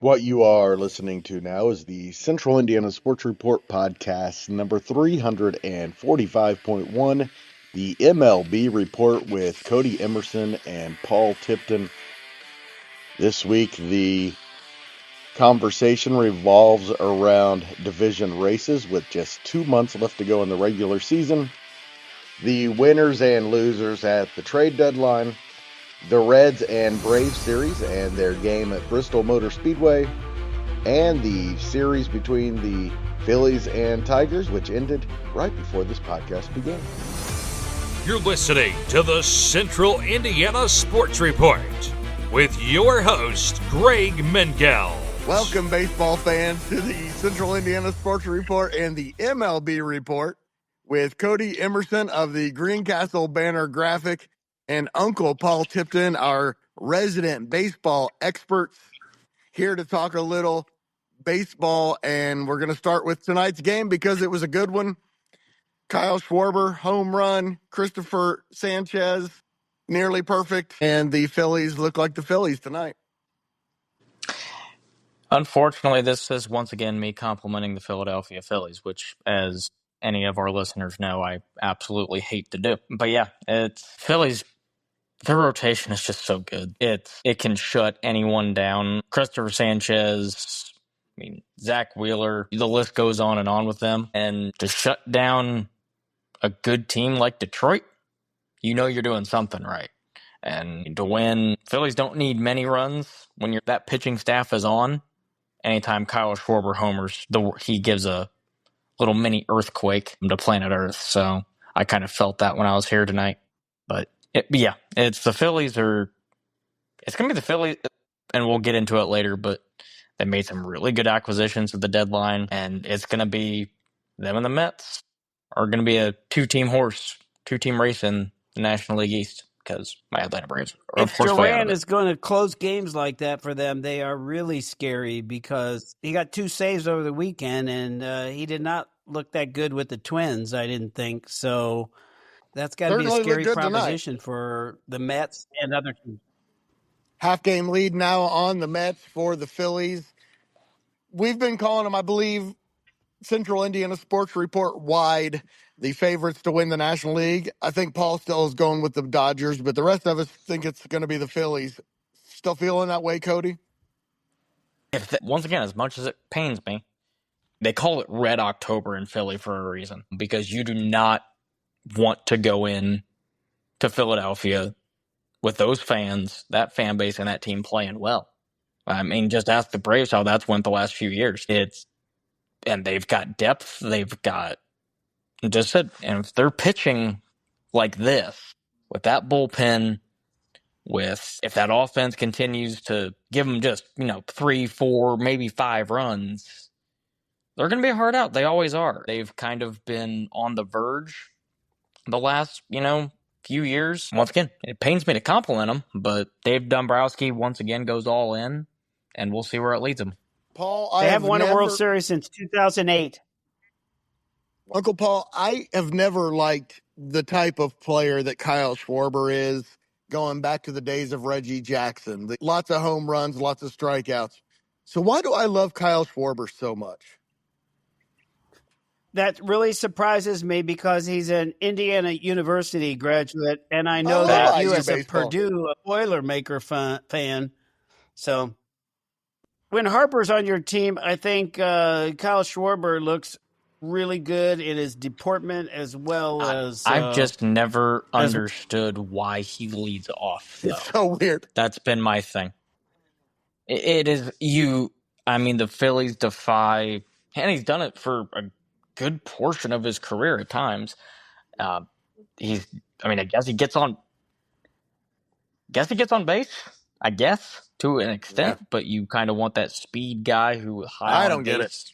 What you are listening to now is the Central Indiana Sports Report podcast number 345.1, the MLB Report with Codey Emerson and Paul Tipton. This week, the conversation revolves around division races with just 2 months left to go in the regular season, the winners and losers at the trade deadline, the Reds and Braves series and their game at Bristol Motor Speedway, and the series between the Phillies and Tigers, which ended right before this podcast began. You're listening to the Central Indiana Sports Report with your host, Greg Menkell. Welcome, baseball fans, to the Central Indiana Sports Report and the MLB Report with Codey Emerson of the Greencastle Banner Graphic and Uncle Paul Tipton, our resident baseball experts, here to talk a little baseball. And we're going to start with tonight's game because it was a good one. Kyle Schwarber, home run. Christopher Sanchez, nearly perfect. And the Phillies look like the Phillies tonight. Unfortunately, this is once again me complimenting the Philadelphia Phillies, which, as any of our listeners know, I absolutely hate to do. But yeah, it's Phillies. Their rotation is just so good. It can shut anyone down. Christopher Sanchez, Zach Wheeler, the list goes on and on with them. And to shut down a good team like Detroit, you know you're doing something right. And to win, Phillies don't need many runs when that pitching staff is on. Anytime Kyle Schwarber homers, he gives a little mini earthquake to planet Earth. So I kind of felt that when I was here tonight. But it's the Phillies it's going to be the Phillies, and we'll get into it later, but they made some really good acquisitions at the deadline, and it's going to be them and the Mets are going to be a two-team race in the National League East because my Atlanta Braves are, of course, way out of Durant it. is going to close games like that for them, they are really scary because he got 2 saves over the weekend, and he did not look that good with the Twins, I didn't think. So that's got to be a scary proposition for the Mets and other teams. Half-game lead now on the Mets for the Phillies. We've been calling them, I believe, Central Indiana Sports Report wide, the favorites to win the National League. I think Paul still is going with the Dodgers, but the rest of us think it's going to be the Phillies. Still feeling that way, Codey? Once again, as much as it pains me, they call it Red October in Philly for a reason, because you do not want to go in to Philadelphia with those fans, that fan base, and that team playing well. I mean, just ask the Braves how that's went the last few years. And they've got depth. They've got and if they're pitching like this with that bullpen, if that offense continues to give them just 3, 4, maybe 5 runs, they're going to be a hard out. They always are. They've kind of been on the verge the last few years. Once again, it pains me to compliment them, but Dave Dombrowski once again goes all in, and we'll see where it leads them. Paul, they have won a World Series since 2008. Uncle Paul, I have never liked the type of player that Kyle Schwarber is, going back to the days of Reggie Jackson. Lots of home runs, lots of strikeouts. So why do I love Kyle Schwarber so much? That really surprises me because he's an Indiana University graduate, and I know that you as a Purdue Boilermaker fan. So when Harper's on your team, I think Kyle Schwarber looks really good in his deportment as well as... I've just never understood why he leads off, though. It's so weird. That's been my thing. It is the Phillies defy, and he's done it for a good portion of his career at times. I guess he gets on base, I guess, to an extent, but you kind of want that speed guy who high on base,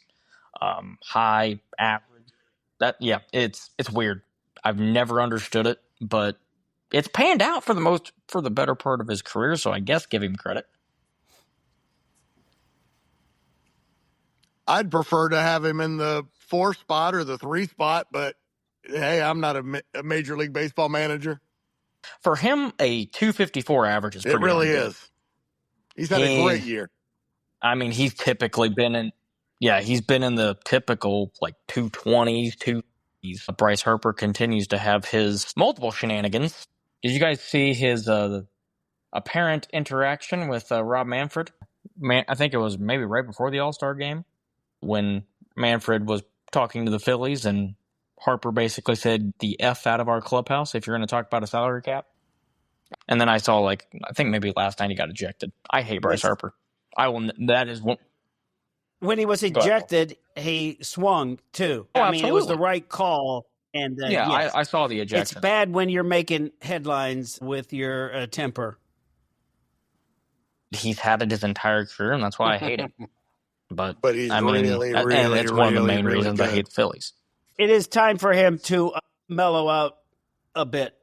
high average. It's weird. I've never understood it, but it's panned out for the better part of his career, so I guess give him credit. I'd prefer to have him in the 4 spot or the 3 spot, but hey, I'm not a Major League Baseball manager. For him, a 254 average is pretty good. It really is. He's had a great year. I mean, he's typically been in. Yeah, he's been in the typical like 220s, 230s. Bryce Harper continues to have his multiple shenanigans. Did you guys see his apparent interaction with Rob Manfred? I think it was maybe right before the All-Star game when Manfred was talking to the Phillies and Harper basically said the F out of our clubhouse if you're going to talk about a salary cap. And then I saw, I think maybe last night he got ejected. I hate Bryce Harper. That is one. When he was ejected, he swung too. Oh, I mean, it was the right call. And yes, I saw the ejection. It's bad when you're making headlines with your temper. He's had it his entire career, and that's why I hate him. But he's really, and it's one of the main reasons I hate the Phillies. It is time for him to mellow out a bit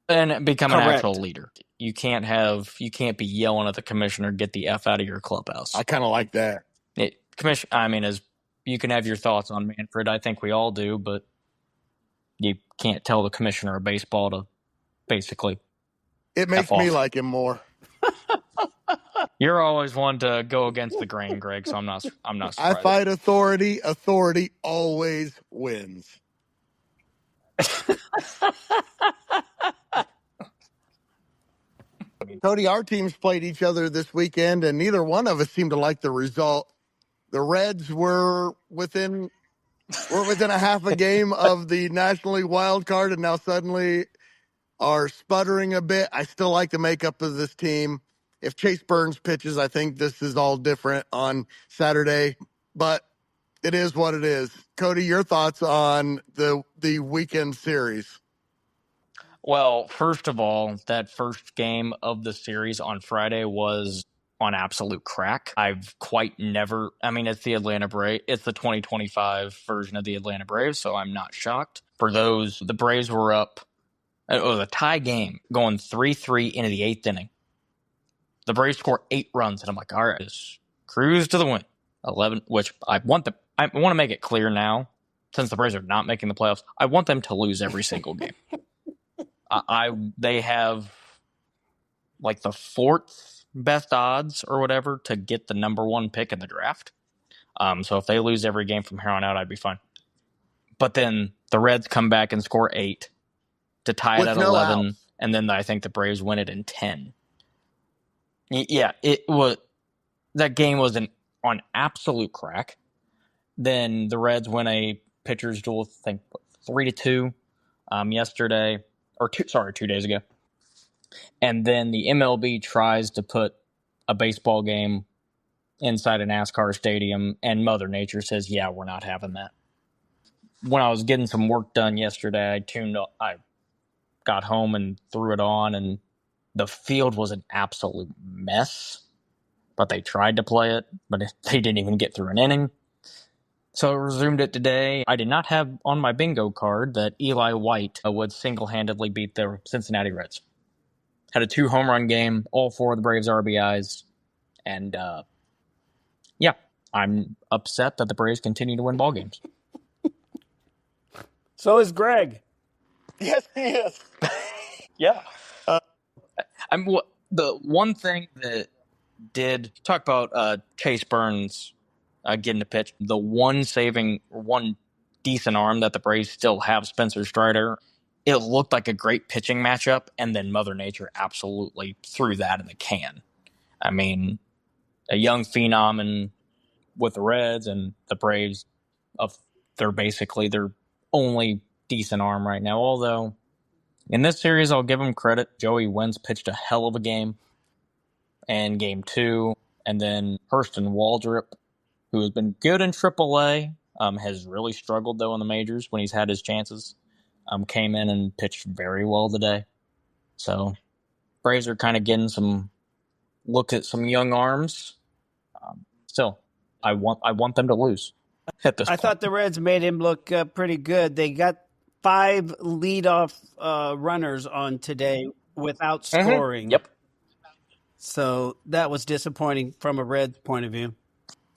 and become an actual leader. You can't be yelling at the commissioner, "Get the F out of your clubhouse." I kind of like that. As you can have your thoughts on Manfred, I think we all do, but you can't tell the commissioner of baseball to basically. It makes me like him more. You're always one to go against the grain, Greg. So I'm not surprised. I fight authority. Authority always wins. Cody, our teams played each other this weekend, and neither one of us seemed to like the result. The Reds were within a half a game of the National League wild card, and now suddenly are sputtering a bit. I still like the makeup of this team. If Chase Burns pitches, I think this is all different on Saturday, but it is what it is. Cody, your thoughts on the weekend series? Well, first of all, that first game of the series on Friday was on absolute crack. It's the Atlanta Braves. It's the 2025 version of the Atlanta Braves, so I'm not shocked. For those, the Braves were up. It was a tie game going 3-3 into the 8th inning. The Braves score 8 runs, and I'm like, all right, just cruise to the win. 11, which I want to make it clear now, since the Braves are not making the playoffs, I want them to lose every single game. They have like the 4th best odds or whatever to get the number 1 pick in the draft. So if they lose every game from here on out, I'd be fine. But then the Reds come back and score 8 to tie it at 11, and then I think the Braves win it in 10. Yeah, that game was on absolute crack. Then the Reds win a pitcher's duel, I think 3-2 yesterday. 2 days ago. And then the MLB tries to put a baseball game inside a NASCAR stadium, and Mother Nature says, yeah, we're not having that. When I was getting some work done yesterday, I got home and threw it on, and the field was an absolute mess. But they tried to play it, but they didn't even get through an inning. So I resumed it today. I did not have on my bingo card that Eli White would single-handedly beat the Cincinnati Reds. Had a 2 home run game, all 4 of the Braves RBIs. And, I'm upset that the Braves continue to win ball games. So is Greg. Yes, he is. Yeah. The one thing that did talk about Chase Burns getting a pitch, the one decent arm that the Braves still have, Spencer Strider, it looked like a great pitching matchup, and then Mother Nature absolutely threw that in the can. I mean, a young phenom with the Reds and the Braves, they're basically their only decent arm right now. Although, in this series, I'll give them credit. Joey Wentz pitched a hell of a game in Game 2, and then Hurston Waldrop, who has been good in AAA, has really struggled, though, in the majors when he's had his chances, came in and pitched very well today. So, Braves are kind of getting some look at some young arms. Still, I want them to lose at this point. I thought the Reds made him look pretty good. They got 5 leadoff runners on today without scoring. Yep. So that was disappointing from a Reds point of view.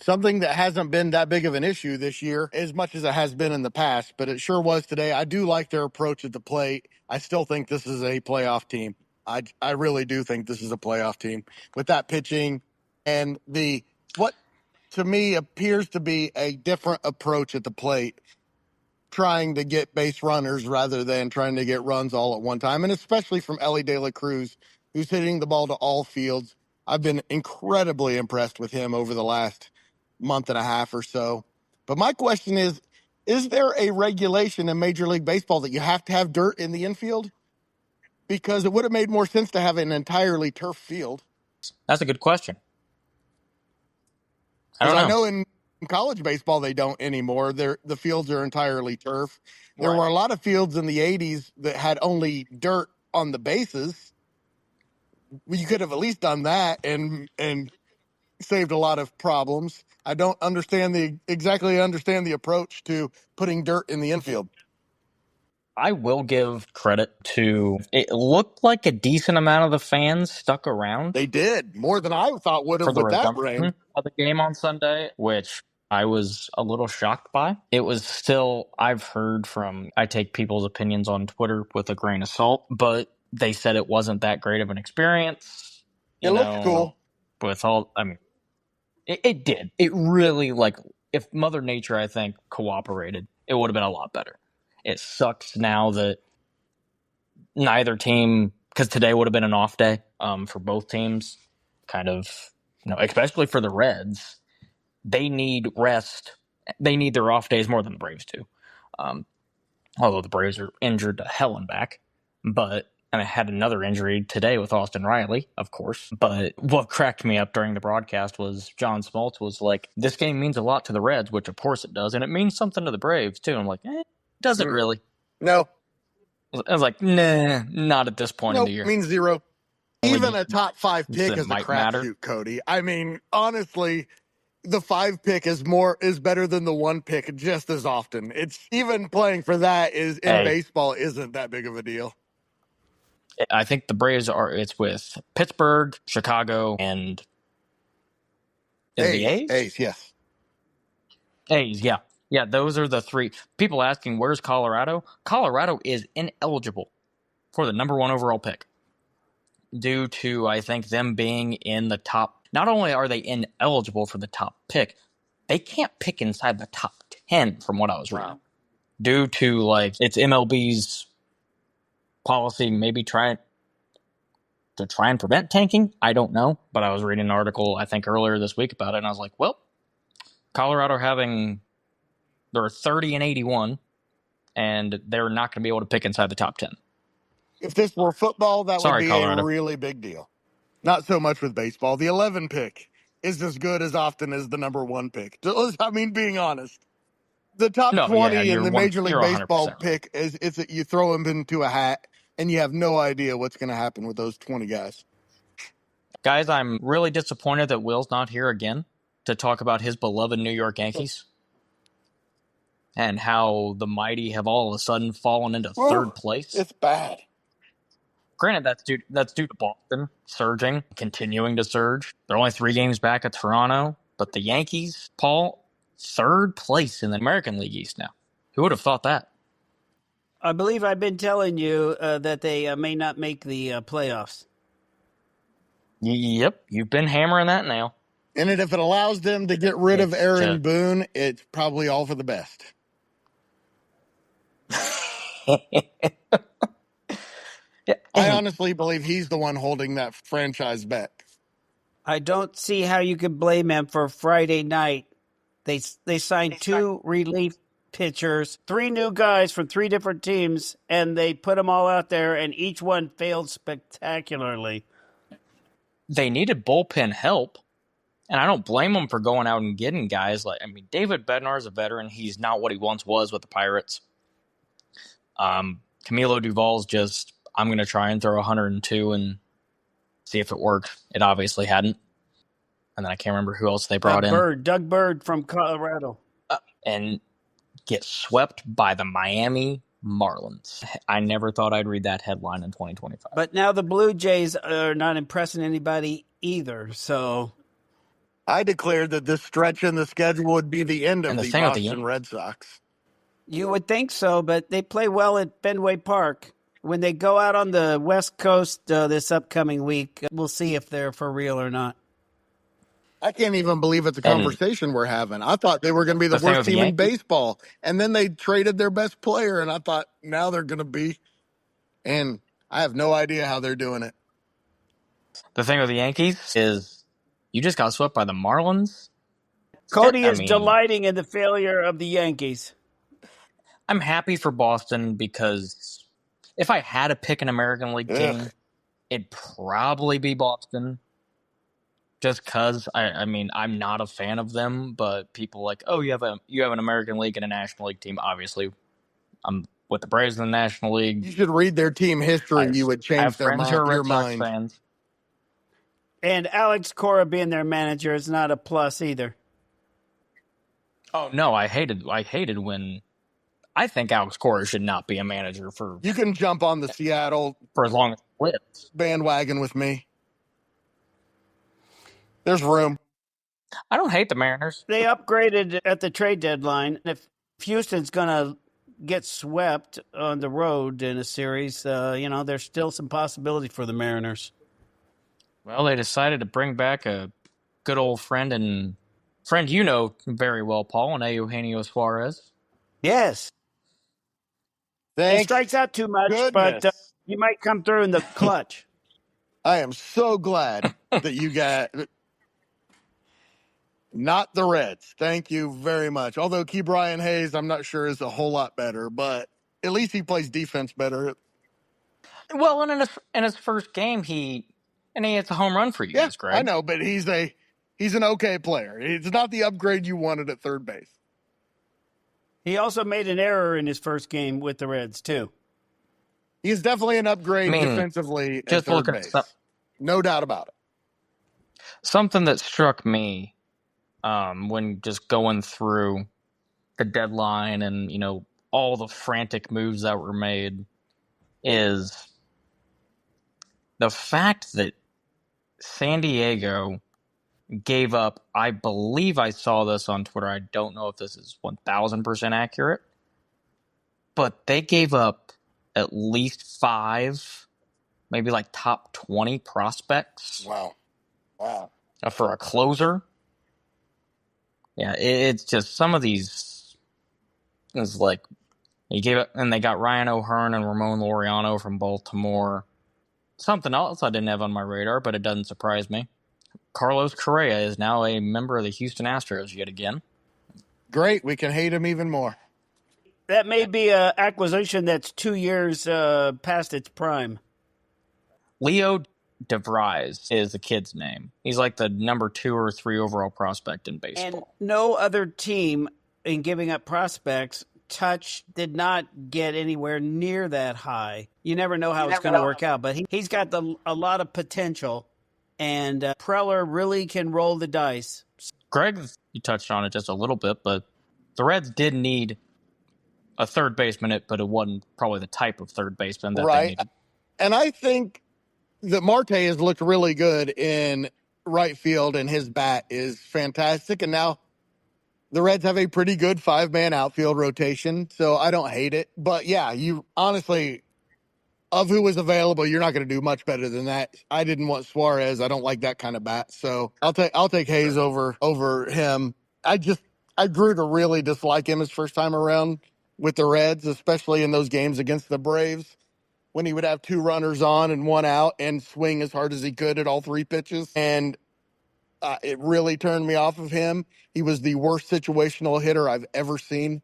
Something that hasn't been that big of an issue this year, as much as it has been in the past, but it sure was today. I do like their approach at the plate. I still think this is a playoff team. I really do think this is a playoff team with that pitching and the what to me appears to be a different approach at the plate, trying to get base runners rather than trying to get runs all at one time, and especially from Ellie De La Cruz, who's hitting the ball to all fields. I've been incredibly impressed with him over the last month and a half or so. But my question is there a regulation in Major League Baseball that you have to have dirt in the infield? Because it would have made more sense to have an entirely turf field. That's a good question. Because I know in college baseball they don't anymore. The fields are entirely turf. There were a lot of fields in the 80s that had only dirt on the bases. You could have at least done that and saved a lot of problems. I don't exactly understand the approach to putting dirt in the infield. I will give credit to, it looked like a decent amount of the fans stuck around. They did, more than I thought would have for the with that rain. Of the game on Sunday, which I was a little shocked by. It was still, I've heard from, I take people's opinions on Twitter with a grain of salt, but they said it wasn't that great of an experience. It looked cool. With all, I mean, it did. It really, like, if Mother Nature, I think, cooperated, it would have been a lot better. It sucks now that neither team, because today would have been an off day for both teams, kind of, especially for the Reds. They need rest. They need their off days more than the Braves do. Although the Braves are injured to hell and back. But, and I had another injury today with Austin Riley, of course. But what cracked me up during the broadcast was John Smoltz was like, this game means a lot to the Reds, which of course it does. And it means something to the Braves, too. I'm like, does it really? No. I was like, nah, not at this point in the year. It means zero. Even a top 5 pick is a crapshoot, Cody. I mean, honestly, the 5 pick is better than the 1 pick just as often. It's even playing for that in baseball isn't that big of a deal. I think the Braves it's with Pittsburgh, Chicago, and the A's? A's, yes. A's, yeah. Yeah, those are the 3. People asking, where's Colorado? Colorado is ineligible for the number 1 overall pick due to, I think, them being in the top. Not only are they ineligible for the top pick, they can't pick inside the top 10 from what I was reading. Due to, like, it's MLB's policy, maybe try and prevent tanking. I don't know, but I was reading an article, I think, earlier this week about it, and I was like, well, Colorado they're 30-81, and they're not going to be able to pick inside the top 10. If this were football, that would be Colorado. a really big deal. Not so much with baseball. The 11 pick is as good as often as the number 1 pick. I mean, being honest. The top 20 in the Major League Baseball pick is that you throw them into a hat, and you have no idea what's going to happen with those 20 guys. Guys, I'm really disappointed that Will's not here again to talk about his beloved New York Yankees and how the mighty have all of a sudden fallen into third place. It's bad. Granted, that's due to Boston surging, continuing to surge. They're only 3 games back at Toronto, but the Yankees, Paul, 3rd place in the American League East now. Who would have thought that? I believe I've been telling you that they may not make the playoffs. Yep, you've been hammering that nail. And if it allows them to get rid of Aaron Boone, it's probably all for the best. I honestly believe he's the one holding that franchise back. I don't see how you could blame him for Friday night. They signed 2 relief pitchers, 3 new guys from 3 different teams, and they put them all out there, and each one failed spectacularly. They needed bullpen help, and I don't blame them for going out and getting guys. David Bednar is a veteran. He's not what he once was with the Pirates. Camilo Duvall's just, I'm going to try and throw 102 and see if it worked. It obviously hadn't. And then I can't remember who else they brought in. Doug Bird from Colorado. And get swept by the Miami Marlins. I never thought I'd read that headline in 2025. But now the Blue Jays are not impressing anybody either, so... I declared that this stretch in the schedule would be the end of the Boston Red Sox. You would think so, but they play well at Fenway Park. When they go out on the West Coast this upcoming week, we'll see if they're for real or not. I can't even believe it's a conversation we're having. I thought they were going to be the worst team in baseball. And then they traded their best player, and I thought now they're going to be. And I have no idea how they're doing it. The thing with the Yankees is you just got swept by the Marlins. Codey is delighting in the failure of the Yankees. I'm happy for Boston because if I had to pick an American League team, it'd probably be Boston. Just because, I'm not a fan of them, but people like, oh, you have an American League and a National League team. Obviously, I'm with the Braves in the National League. You should read their team history. You would change your mind. I have friends who are Red Sox fans. And Alex Cora being their manager is not a plus either. Oh no, I hated when I think Alex Cora should not be a manager for. You can jump on the Seattle for as long as it lives bandwagon with me. There's room. I don't hate the Mariners. They upgraded at the trade deadline. If Houston's going to get swept on the road in a series, there's still some possibility for the Mariners. Well, they decided to bring back a good old friend you know very well, Paul, and Eugenio Suarez. Yes. He strikes out too much, but he might come through in the clutch. I am so glad that you got not the Reds. Thank you very much. Although Ke'Bryan Hayes, I'm not sure is a whole lot better, but at least he plays defense better. Well, and in his first game, he hits a home run for you guys, Greg. I know, but he's an okay player. It's not the upgrade you wanted at third base. He also made an error in his first game with the Reds, too. He's definitely an upgrade defensively at third base. No doubt about it. Something that struck me when just going through the deadline and, all the frantic moves that were made is the fact that San Diego gave up, I believe I saw this on Twitter. I don't know if this is 1,000% accurate, but they gave up at least 5, maybe like top 20 prospects. Wow. For a closer. Yeah, it's just some of these. It's like he gave it, and they got Ryan O'Hearn and Ramon Laureano from Baltimore. Something else I didn't have on my radar, but it doesn't surprise me. Carlos Correa is now a member of the Houston Astros yet again. Great. We can hate him even more. That may be an acquisition that's 2 years past its prime. Leo DeVries is the kid's name. He's like the number 2 or 3 overall prospect in baseball. And no other team in giving up prospects did not get anywhere near that high. You never know how it's going to work out, but he's got a lot of potential. And Preller really can roll the dice. Greg, you touched on it just a little bit, but the Reds did need a third baseman, but it wasn't probably the type of third baseman that they needed. And I think that Marte has looked really good in right field, and his bat is fantastic. And now the Reds have a pretty good 5-man outfield rotation, so I don't hate it. But, yeah, you honestly, of who was available, you're not going to do much better than that. I didn't want Suarez. I don't like that kind of bat. So I'll take Hayes over him. I grew to really dislike him his first time around with the Reds, especially in those games against the Braves, when he would have 2 runners on and 1 out and swing as hard as he could at all 3 pitches. And it really turned me off of him. He was the worst situational hitter I've ever seen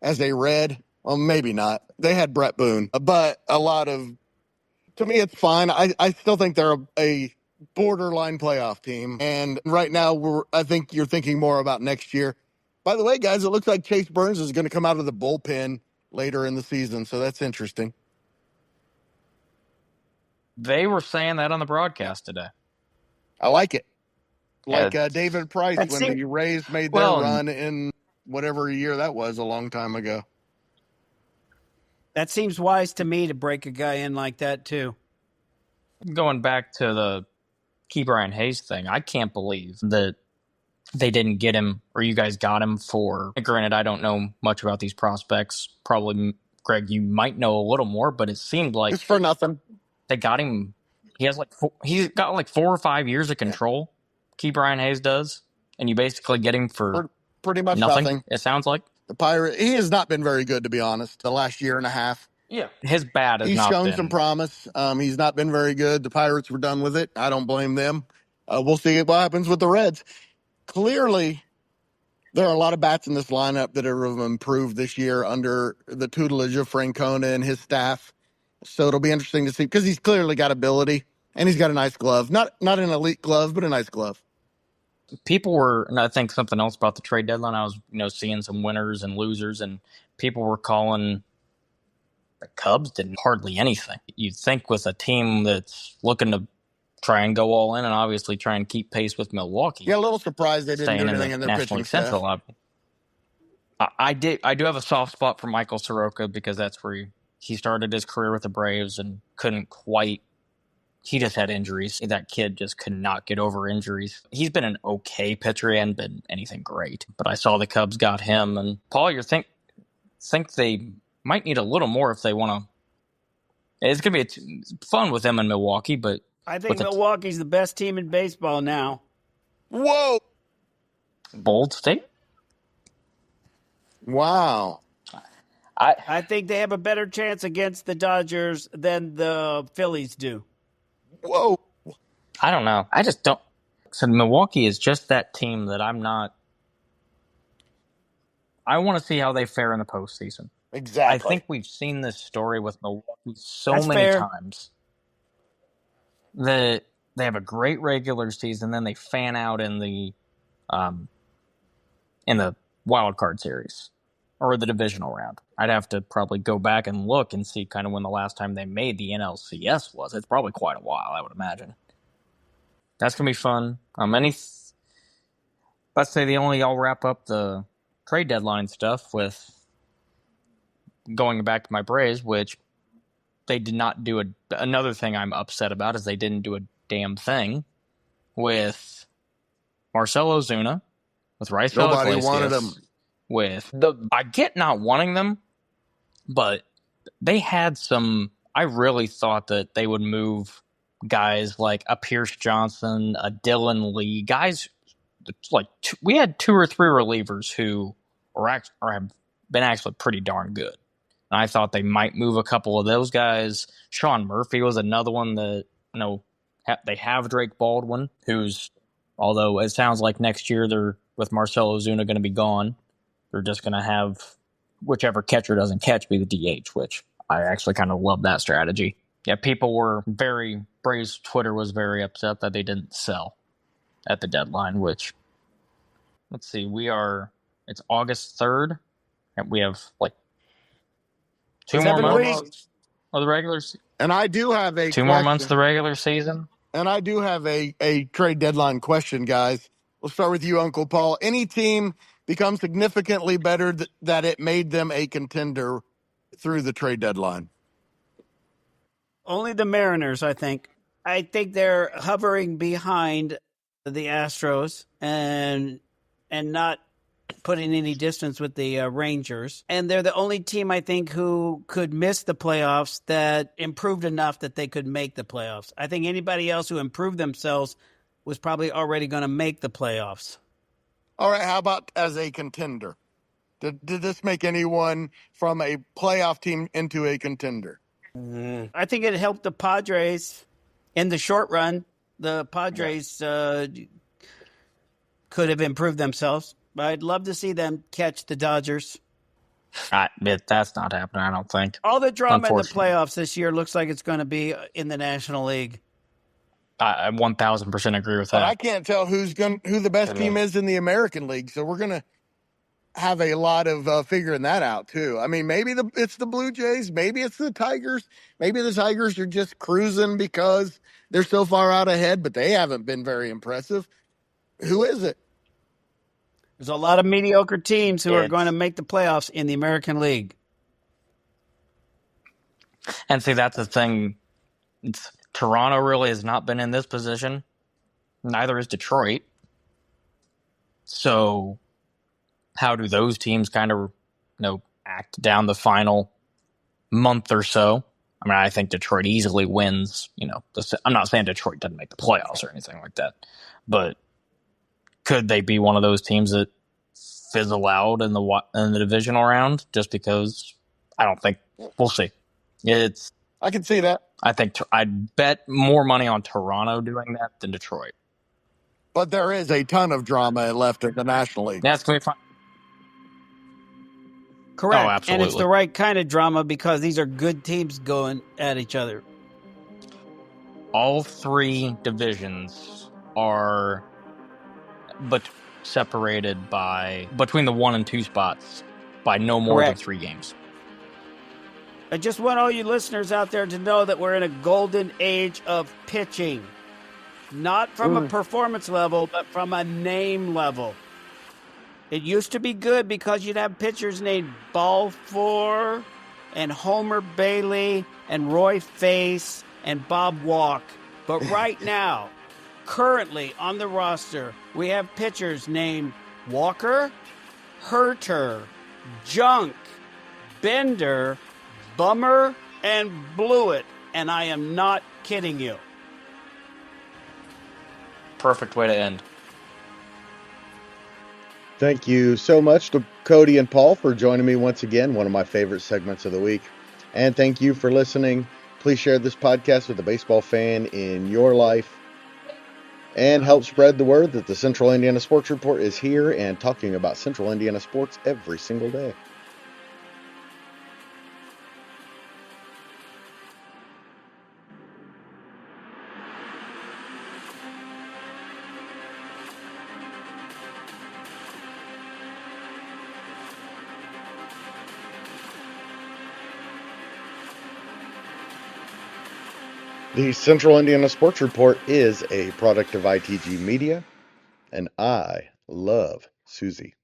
as a Red. Well, maybe not. They had Brett Boone, but to me, it's fine. I still think they're a borderline playoff team. And right now, I think you're thinking more about next year. By the way, guys, it looks like Chase Burns is going to come out of the bullpen later in the season, so that's interesting. They were saying that on the broadcast today. I like it. Like David Price when the Rays made their run in whatever year that was a long time ago. That seems wise to me to break a guy in like that, too. Going back to the Ke'Bryan Hayes thing, I can't believe that they didn't get him, or you guys got him for. Granted, I don't know much about these prospects. Probably, Greg, you might know a little more, but it seemed like it's for nothing. They got him. He's got like 4 or 5 years of control Brian Hayes does, and you basically get him for pretty much nothing. It sounds like he has not been very good, to be honest, the last year and a half. Yeah, his bat has He's not shown been. some promise. He's not been very good. The Pirates were done with it. I don't blame them. We'll see what happens with the Reds. Clearly, there are a lot of bats in this lineup that have improved this year under the tutelage of Francona and his staff. So it'll be interesting to see, because he's clearly got ability and he's got a nice glove. Not an elite glove, but a nice glove. People were, and I think something else about the trade deadline, I was seeing some winners and losers, and people were calling the Cubs did hardly anything. You'd think with a team that's looking to try and go all in and obviously try and keep pace with Milwaukee. Yeah, a little surprised they didn't do anything in their National pitching League Central. I do have a soft spot for Michael Soroka, because that's where he started his career with the Braves and couldn't quite. He just had injuries. That kid just could not get over injuries. He's been an okay pitcher. He hadn't been anything great. But I saw the Cubs got him. And Paul, you think they might need a little more if they want to. It's going to be fun with them in Milwaukee, but I think Milwaukee's the best team in baseball now. Whoa! Bold state? Wow. I think they have a better chance against the Dodgers than the Phillies do. Whoa. I don't know. I just don't. So Milwaukee is just that team that I'm not. I want to see how they fare in the postseason. Exactly. I think we've seen this story with Milwaukee many times that they have a great regular season, then they fan out in the wild card series or the divisional round. I'd have to probably go back and look and see kind of when the last time they made the NLCS was. It's probably quite a while, I would imagine. That's going to be fun. Let's say I'll wrap up the trade deadline stuff with going back to my Braves, which they did not do another thing I'm upset about is they didn't do a damn thing with Marcell Ozuna, with Raisel Nobody Iglesias, wanted them. I get not wanting them, but they had some. I really thought that they would move guys like a Pierce Johnson, a Dylan Lee, guys like we had 2 or 3 relievers who have been actually pretty darn good. And I thought they might move a couple of those guys. Sean Murphy was another one that, they have Drake Baldwin, who's, although it sounds like next year they're, with Marcell Ozuna going to be gone, they're just going to have whichever catcher doesn't catch be the DH, which I actually kind of love that strategy. Yeah, people were Braves Twitter was very upset that they didn't sell at the deadline, which, let's see, it's August 3rd, and we have like 2 more months of the regular season. And I do have a 2 more months of the regular season. And I do have a trade deadline question, guys. We'll start with you, Uncle Paul. Any team become significantly better that it made them a contender through the trade deadline? Only the Mariners, I think. I think they're hovering behind the Astros and not putting any distance with the Rangers. And they're the only team, I think, who could miss the playoffs that improved enough that they could make the playoffs. I think anybody else who improved themselves was probably already going to make the playoffs. All right, how about as a contender? Did this make anyone from a playoff team into a contender? I think it helped the Padres in the short run. The Padres could have improved themselves. I'd love to see them catch the Dodgers. That's not happening, I don't think. All the drama in the playoffs this year looks like it's going to be in the National League. I 1,000% agree with that. But I can't tell who the best team is in the American League, so we're going to have a lot of figuring that out, too. I mean, maybe it's the Blue Jays, maybe it's the Tigers. Maybe the Tigers are just cruising because they're so far out ahead, but they haven't been very impressive. Who is it? There's a lot of mediocre teams who are going to make the playoffs in the American League. And see, that's the thing. Toronto really has not been in this position. Neither is Detroit. So how do those teams kind of, act down the final month or so? I mean, I think Detroit easily wins. I'm not saying Detroit doesn't make the playoffs or anything like that, but Could they be one of those teams that fizzle out in the divisional round just because? I don't think. We'll see. I can see that. I think I'd bet more money on Toronto doing that than Detroit. But there is a ton of drama left in the National League. That's going to be fun. Correct. Oh, absolutely. And it's the right kind of drama because these are good teams going at each other. All three divisions are separated by between the 1 and 2 spots by no more than 3 games. I just want all you listeners out there to know that we're in a golden age of pitching. Not from a performance level, but from a name level. It used to be good because you'd have pitchers named Balfour and Homer Bailey and Roy Face and Bob Walk. But right now, currently on the roster, we have pitchers named Walker, Herter, Junk, Bender, Bummer, and Blewett. And I am not kidding you. Perfect way to end. Thank you so much to Cody and Paul for joining me once again, one of my favorite segments of the week. And thank you for listening. Please share this podcast with a baseball fan in your life and help spread the word that the Central Indiana Sports Report is here and talking about Central Indiana sports every single day. The Central Indiana Sports Report is a product of ITG Media, and I love Susie.